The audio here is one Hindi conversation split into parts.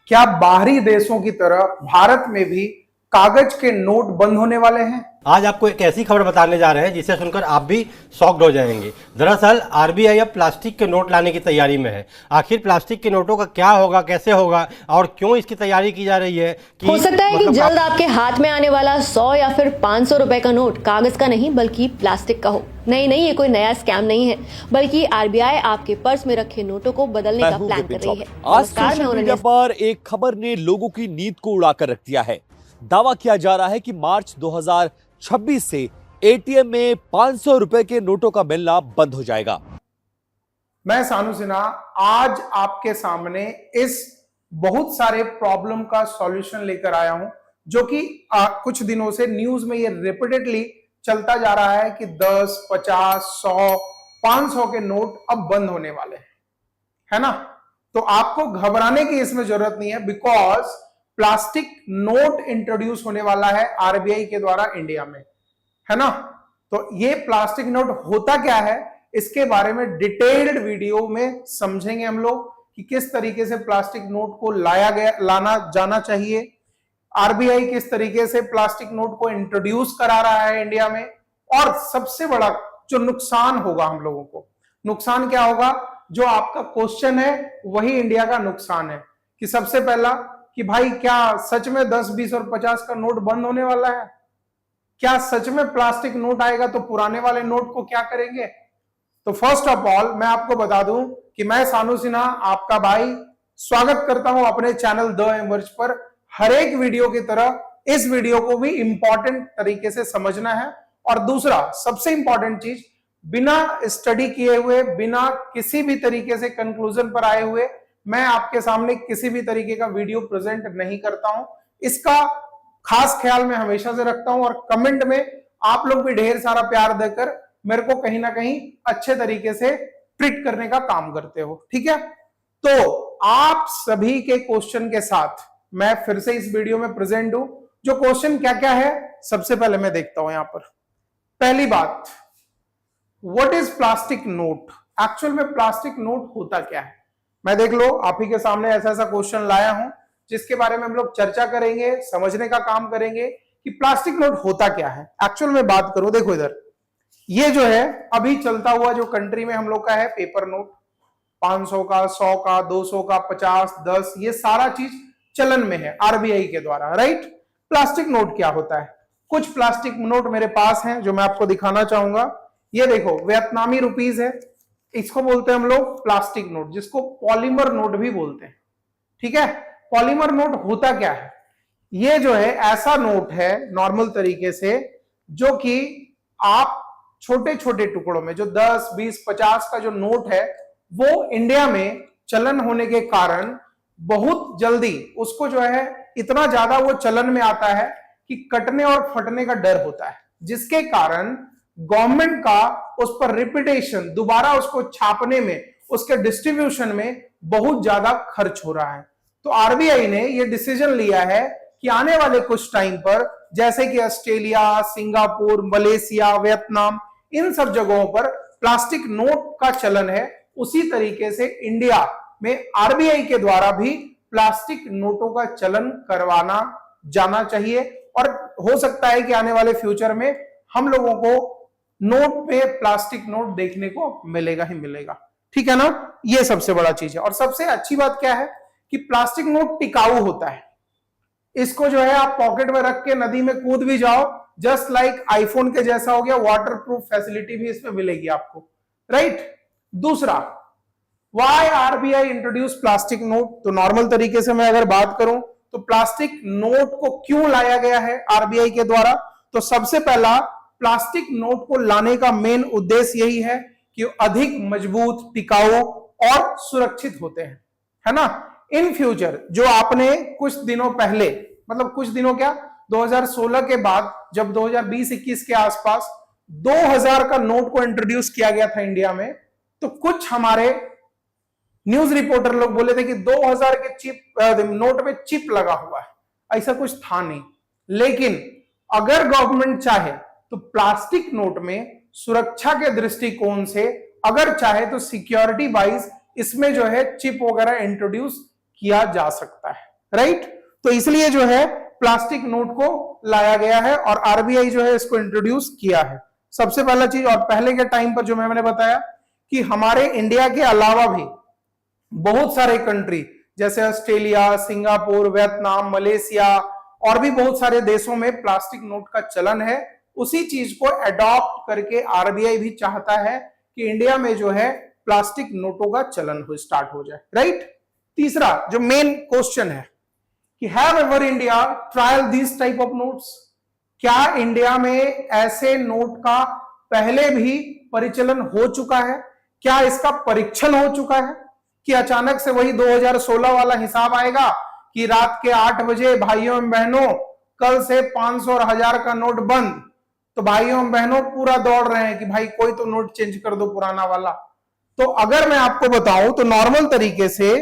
क्या बाहरी देशों की तरह भारत में भी कागज के नोट बंद होने वाले हैं? आज आपको एक ऐसी खबर बताने जा रहे हैं जिसे सुनकर आप भी शॉक्ड हो जाएंगे। दरअसल आरबीआई अब प्लास्टिक के नोट लाने की तैयारी में है। आखिर प्लास्टिक के नोटों का क्या होगा, कैसे होगा और क्यों इसकी तैयारी की जा रही है कि हो सकता है कि जल्द आपके हाथ में आने वाला 100 या फिर 500 रुपए का नोट कागज का नहीं बल्कि प्लास्टिक का हो। नहीं, ये कोई नया स्कैम नहीं है, बल्कि आरबीआई आपके पर्स में रखे नोटों को बदलने का प्लान कर रही है। आज सोशल मीडिया पर एक खबर ने लोगों की नींद को उड़ाकर रख दिया है। दावा किया जा रहा है कि मार्च 2026 से एटीएम में 500 रुपए के नोटों का मिलना बंद हो जाएगा। मैं सानू सिन्हा आज आपके सामने इस बहुत सारे प्रॉब्लम का सॉल्यूशन लेकर आया हूं, जो कि कुछ दिनों से न्यूज में ये रिपीटेडली चलता जा रहा है कि 10, 50, 100, 500 के नोट अब बंद होने वाले हैं, है ना। तो आपको घबराने की इसमें जरूरत नहीं है, बिकॉज प्लास्टिक नोट इंट्रोड्यूस होने वाला है आरबीआई के द्वारा इंडिया में, है ना। तो ये प्लास्टिक नोट होता क्या है, इसके बारे में डिटेल्ड वीडियो में समझेंगे हम लोग कि किस तरीके से प्लास्टिक नोट को लाना जाना चाहिए, आरबीआई किस तरीके से प्लास्टिक नोट को इंट्रोड्यूस करा रहा है इंडिया में, और सबसे बड़ा जो नुकसान होगा हम लोगों को, नुकसान क्या होगा, जो आपका क्वेश्चन है वही इंडिया का नुकसान है कि सबसे पहला कि भाई क्या सच में 10, 20 और 50 का नोट बंद होने वाला है? क्या सच में प्लास्टिक नोट आएगा तो पुराने वाले नोट को क्या करेंगे? तो फर्स्ट ऑफ ऑल मैं आपको बता दूं कि मैं सानू सिन्हा आपका भाई स्वागत करता हूं अपने चैनल द इमर्ज पर। हर एक वीडियो की तरह इस वीडियो को भी इंपॉर्टेंट तरीके से समझना है, और दूसरा सबसे इंपॉर्टेंट चीज, बिना स्टडी किए हुए, बिना किसी भी तरीके से कंक्लूजन पर आए हुए मैं आपके सामने किसी भी तरीके का वीडियो प्रेजेंट नहीं करता हूं। इसका खास ख्याल मैं हमेशा से रखता हूं, और कमेंट में आप लोग भी ढेर सारा प्यार देकर मेरे को कहीं ना कहीं अच्छे तरीके से ट्रीट करने का काम करते हो, ठीक है। तो आप सभी के क्वेश्चन के साथ मैं फिर से इस वीडियो में प्रेजेंट हूं। जो क्वेश्चन क्या क्या है सबसे पहले मैं देखता हूं यहां पर। पहली बात, what is plastic note? Actual में प्लास्टिक नोट होता क्या है? मैं देख लो आप ही के सामने ऐसा ऐसा क्वेश्चन लाया हूं जिसके बारे में हम लोग चर्चा करेंगे, समझने का काम करेंगे कि प्लास्टिक नोट होता क्या है। एक्चुअल में बात करो, देखो इधर ये जो है अभी चलता हुआ जो कंट्री में हम लोग का है पेपर नोट, 500 का, 100 का, 200 का, 50, 10, ये सारा चीज चलन में है आरबीआई के द्वारा, राइट। प्लास्टिक नोट क्या होता है? कुछ प्लास्टिक नोट मेरे पास हैं जो मैं आपको दिखाना चाहूंगा। ये देखो वियतनामी रुपीज है, इसको बोलते हैं हम लोग प्लास्टिक नोट, जिसको पॉलीमर नोट भी बोलते हैं, ठीक है। पॉलीमर नोट होता क्या है? ये जो है ऐसा नोट है नॉर्मल तरीके से, जो कि आप छोटे छोटे टुकड़ों में, जो 10, 20, 50 का जो नोट है वो इंडिया में चलन होने के कारण बहुत जल्दी उसको जो है इतना ज्यादा वो चलन में आता है कि कटने और फटने का डर होता है, जिसके कारण गवर्नमेंट का उस पर रिपीटेशन, दोबारा उसको छापने में, उसके डिस्ट्रीब्यूशन में बहुत ज्यादा खर्च हो रहा है। तो आरबीआई ने यह डिसीजन लिया है कि आने वाले कुछ टाइम पर, जैसे कि ऑस्ट्रेलिया, सिंगापुर, मलेशिया, वियतनाम, इन सब जगहों पर प्लास्टिक नोट का चलन है, उसी तरीके से इंडिया में आरबीआई के द्वारा भी प्लास्टिक नोटों का चलन करवाना जाना चाहिए। और हो सकता है कि आने वाले फ्यूचर में हम लोगों को नोट पे प्लास्टिक नोट देखने को मिलेगा ही मिलेगा, ठीक है ना। ये सबसे बड़ा चीज है। और सबसे अच्छी बात क्या है कि प्लास्टिक नोट टिकाऊ होता है। इसको जो है आप पॉकेट में रख के नदी में कूद भी जाओ, जस्ट लाइक आईफोन के जैसा हो गया, वाटर प्रूफ फैसिलिटी भी इसमें मिलेगी आपको, राइट। दूसरा, why RBI introduce plastic note? तो नॉर्मल तरीके से मैं अगर बात करूं तो प्लास्टिक नोट को क्यों लाया गया है आरबीआई के द्वारा? तो सबसे पहला, प्लास्टिक नोट को लाने का मेन उद्देश्य यही है कि अधिक मजबूत, टिकाऊ और सुरक्षित होते हैं, है ना। इन फ्यूचर जो आपने कुछ दिनों पहले, मतलब कुछ दिनों क्या, 2016 के बाद जब 2020-21 के आसपास 2000 का नोट को इंट्रोड्यूस किया गया था इंडिया में, तो कुछ हमारे न्यूज रिपोर्टर लोग बोले थे कि 2000 के चिप नोट पे चिप लगा हुआ है। ऐसा कुछ था नहीं, लेकिन अगर गवर्नमेंट चाहे तो प्लास्टिक नोट में सुरक्षा के दृष्टिकोण से अगर चाहे तो सिक्योरिटी वाइज इसमें जो है चिप वगैरह इंट्रोड्यूस किया जा सकता है, राइट। तो इसलिए जो है प्लास्टिक नोट को लाया गया है और आरबीआई जो है इसको इंट्रोड्यूस किया है। सबसे पहला चीज, और पहले के टाइम पर जो मैंने बताया कि हमारे इंडिया के अलावा भी बहुत सारे कंट्री जैसे ऑस्ट्रेलिया, सिंगापुर, वियतनाम, मलेशिया और भी बहुत सारे देशों में प्लास्टिक नोट का चलन है। उसी चीज को अडॉप्ट करके आरबीआई भी चाहता है कि इंडिया में जो है प्लास्टिक नोटों का चलन हो स्टार्ट हो जाए, राइट। तीसरा जो मेन क्वेश्चन है कि have ever India trial this type of notes, क्या इंडिया में ऐसे नोट का पहले भी परिचलन हो चुका है, क्या इसका परीक्षण हो चुका है कि अचानक से वही 2016 वाला हिसाब आएगा कि रात के 8 बजे भाइयों एवं बहनों कल से 500 और 1000 का नोट बंद, तो भाइयों एवं बहनों पूरा दौड़ रहे हैं कि भाई कोई तो नोट चेंज कर दो पुराना वाला। तो अगर मैं आपको बताऊं तो नॉर्मल तरीके से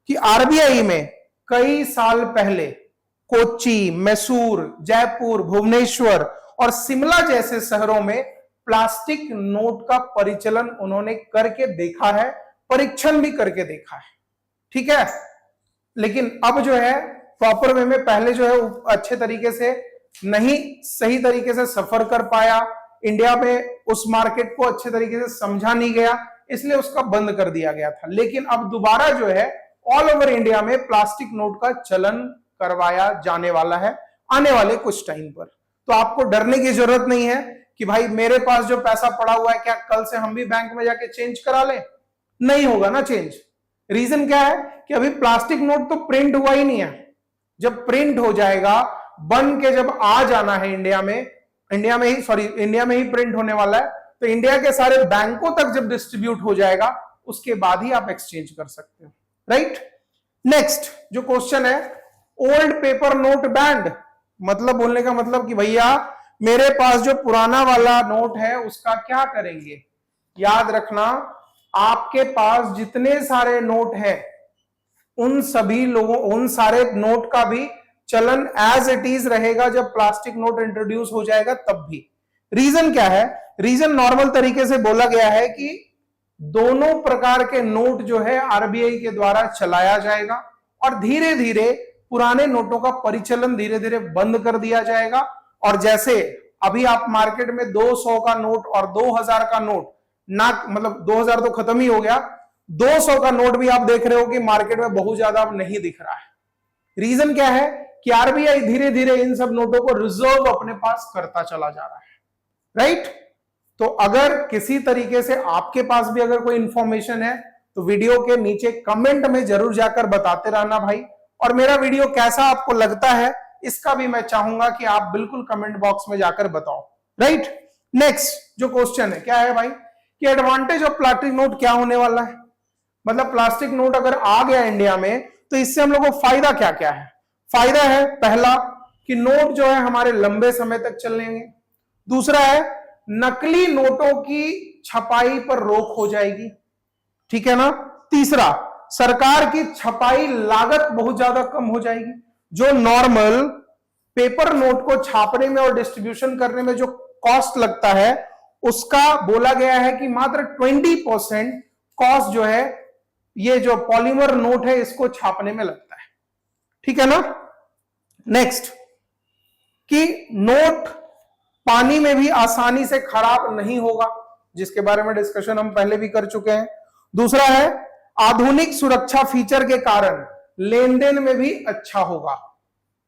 कि आरबीआई में कई साल पहले कोच्चि, मैसूर, जयपुर, भुवनेश्वर और शिमला जैसे शहरों में प्लास्टिक नोट का परिचलन उन्होंने करके देखा है, परीक्षण भी करके देखा है, ठीक है। लेकिन अब जो है प्रॉपर वे में पहले जो है अच्छे तरीके से नहीं सही तरीके से सफर कर पाया, इंडिया में उस मार्केट को अच्छे तरीके से समझा नहीं गया, इसलिए उसका बंद कर दिया गया था। लेकिन अब दोबारा जो है ऑल ओवर इंडिया में प्लास्टिक नोट का चलन करवाया जाने वाला है आने वाले कुछ टाइम पर। तो आपको डरने की जरूरत नहीं है कि भाई मेरे पास जो पैसा पड़ा हुआ है क्या कल से हम भी बैंक में जाके चेंज करा लें, नहीं होगा ना चेंज। रीजन क्या है कि अभी प्लास्टिक नोट तो प्रिंट हुआ ही नहीं है। जब प्रिंट हो जाएगा, बन के जब आ जाना है इंडिया में ही प्रिंट होने वाला है, तो इंडिया के सारे बैंकों तक जब डिस्ट्रीब्यूट हो जाएगा उसके बाद ही आप एक्सचेंज कर सकते हो, राइट। नेक्स्ट जो क्वेश्चन है, ओल्ड पेपर नोट बैंड, मतलब बोलने का मतलब कि भैया मेरे पास जो पुराना वाला नोट है उसका क्या करेंगे। याद रखना, आपके पास जितने सारे नोट है उन सारे नोट का भी चलन एज इट इज रहेगा जब प्लास्टिक नोट इंट्रोड्यूस हो जाएगा तब भी। रीजन क्या है? रीजन नॉर्मल तरीके से बोला गया है कि दोनों प्रकार के नोट जो है आरबीआई के द्वारा चलाया जाएगा और धीरे धीरे पुराने नोटों का परिचलन धीरे धीरे बंद कर दिया जाएगा। और जैसे अभी आप मार्केट में 200 का नोट और 2000 का नोट ना, मतलब 2000 तो खत्म ही हो गया, 200 का नोट भी आप देख रहे हो कि मार्केट में बहुत ज्यादा अब नहीं दिख रहा है। रीजन क्या है कि आरबीआई धीरे धीरे इन सब नोटों को रिजर्व अपने पास करता चला जा रहा है, राइट। तो अगर किसी तरीके से आपके पास भी अगर कोई इंफॉर्मेशन है तो वीडियो के नीचे कमेंट में जरूर जाकर बताते रहना भाई। और मेरा वीडियो कैसा आपको लगता है इसका भी मैं चाहूंगा कि आप बिल्कुल कमेंट बॉक्स में जाकर बताओ, राइट। नेक्स्ट जो क्वेश्चन है क्या है भाई कि एडवांटेज ऑफ प्लास्टिक नोट क्या होने वाला है। मतलब प्लास्टिक नोट अगर आ गया इंडिया में तो इससे हम लोगों को फायदा क्या क्या है। फायदा है पहला कि नोट जो है हमारे लंबे समय तक चलेंगे। दूसरा है नकली नोटों की छपाई पर रोक हो जाएगी, ठीक है ना। तीसरा, सरकार की छपाई लागत बहुत ज्यादा कम हो जाएगी। जो नॉर्मल पेपर नोट को छापने में और डिस्ट्रीब्यूशन करने में जो कॉस्ट लगता है उसका बोला गया है कि मात्र 20% कॉस्ट जो है ये जो पॉलीमर नोट है इसको छापने में लगता है, ठीक है ना। नेक्स्ट कि नोट पानी में भी आसानी से खराब नहीं होगा, जिसके बारे में डिस्कशन हम पहले भी कर चुके हैं। दूसरा है आधुनिक सुरक्षा फीचर के कारण लेन देन में भी अच्छा होगा।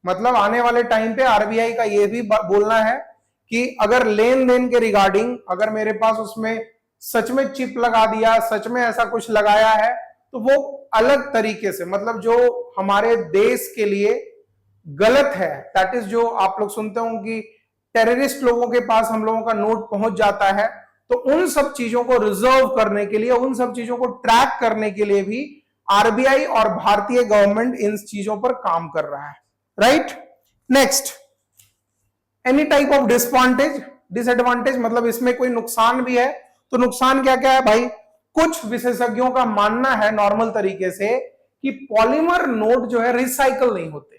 मतलब आने वाले टाइम पे आरबीआई का यह भी बोलना है कि अगर लेन देन के रिगार्डिंग अगर मेरे पास उसमें सच में चिप लगा दिया, सच में ऐसा कुछ लगाया है तो वो अलग तरीके से, मतलब जो हमारे देश के लिए गलत है, दैट इज जो आप लोग सुनते हो कि टेररिस्ट लोगों के पास हम लोगों का नोट पहुंच जाता है, तो उन सब चीजों को रिजर्व करने के लिए, उन सब चीजों को ट्रैक करने के लिए भी आरबीआई और भारतीय गवर्नमेंट इन चीजों पर काम कर रहा है, right. Next, any type of disadvantage, मतलब इसमें कोई नुकसान भी है तो नुकसान क्या क्या है भाई। कुछ विशेषज्ञों का मानना है नॉर्मल तरीके से कि पॉलीमर नोट जो है रिसाइकल नहीं होते।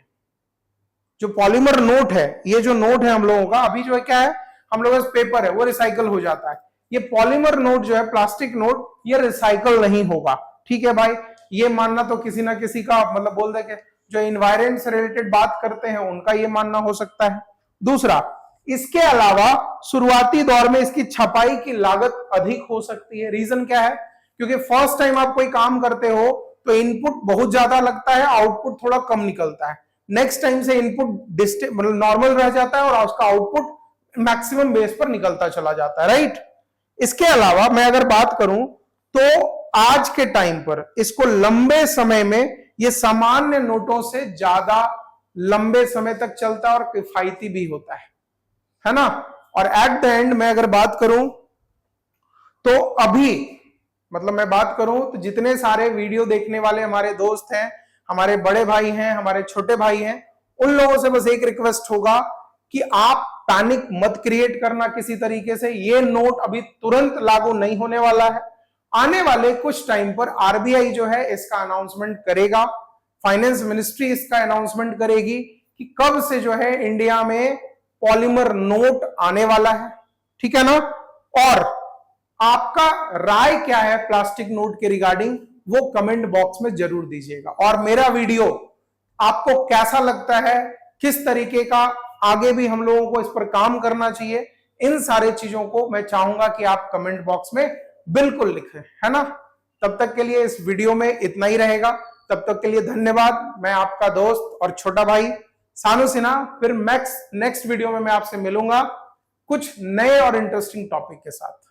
जो पॉलीमर नोट है, ये जो नोट है हम लोगों का अभी जो है क्या है, हम लोगों का पेपर है वो रिसाइकल हो जाता है। ये पॉलीमर नोट जो है प्लास्टिक नोट ये रिसाइकल नहीं होगा, ठीक है भाई। ये मानना तो किसी ना किसी का मतलब बोल दे के जो इन्वायरमेंट से रिलेटेड बात करते हैं उनका ये मानना हो सकता है। दूसरा, इसके अलावा शुरुआती दौर में इसकी छपाई की लागत अधिक हो सकती है। रीजन क्या है? क्योंकि फर्स्ट टाइम आप कोई काम करते हो तो इनपुट बहुत ज्यादा लगता है, आउटपुट थोड़ा कम निकलता है। नेक्स्ट टाइम से इनपुट मतलब नॉर्मल रह जाता है और उसका आउटपुट मैक्सिमम बेस पर निकलता चला जाता है, राइट। इसके अलावा मैं अगर बात करूं तो आज के टाइम पर इसको लंबे समय में ये सामान्य नोटों से ज्यादा लंबे समय तक चलता है और किफायती भी होता है ना। और एट द एंड मैं अगर बात करूं तो अभी मतलब मैं बात करूं तो जितने सारे वीडियो देखने वाले हमारे दोस्त हैं, हमारे बड़े भाई हैं, हमारे छोटे भाई हैं, उन लोगों से बस एक रिक्वेस्ट होगा कि आप पैनिक मत क्रिएट करना किसी तरीके से। ये नोट अभी तुरंत लागू नहीं होने वाला है। आने वाले कुछ टाइम पर आरबीआई जो है इसका अनाउंसमेंट करेगा, फाइनेंस मिनिस्ट्री इसका अनाउंसमेंट करेगी कि कब से जो है इंडिया में पॉलीमर नोट आने वाला है, ठीक है ना। और आपका राय क्या है प्लास्टिक नोट के रिगार्डिंग, वो कमेंट बॉक्स में जरूर दीजिएगा। और मेरा वीडियो आपको कैसा लगता है, किस तरीके का आगे भी हम लोगों को इस पर काम करना चाहिए, इन सारे चीजों को मैं चाहूंगा कि आप कमेंट बॉक्स में बिल्कुल लिखें, है ना। तब तक के लिए इस वीडियो में इतना ही रहेगा। तब तक के लिए धन्यवाद। मैं आपका दोस्त और छोटा भाई सानू सिन्हा। फिर नेक्स्ट वीडियो में मैं आपसे मिलूंगा कुछ नए और इंटरेस्टिंग टॉपिक के साथ।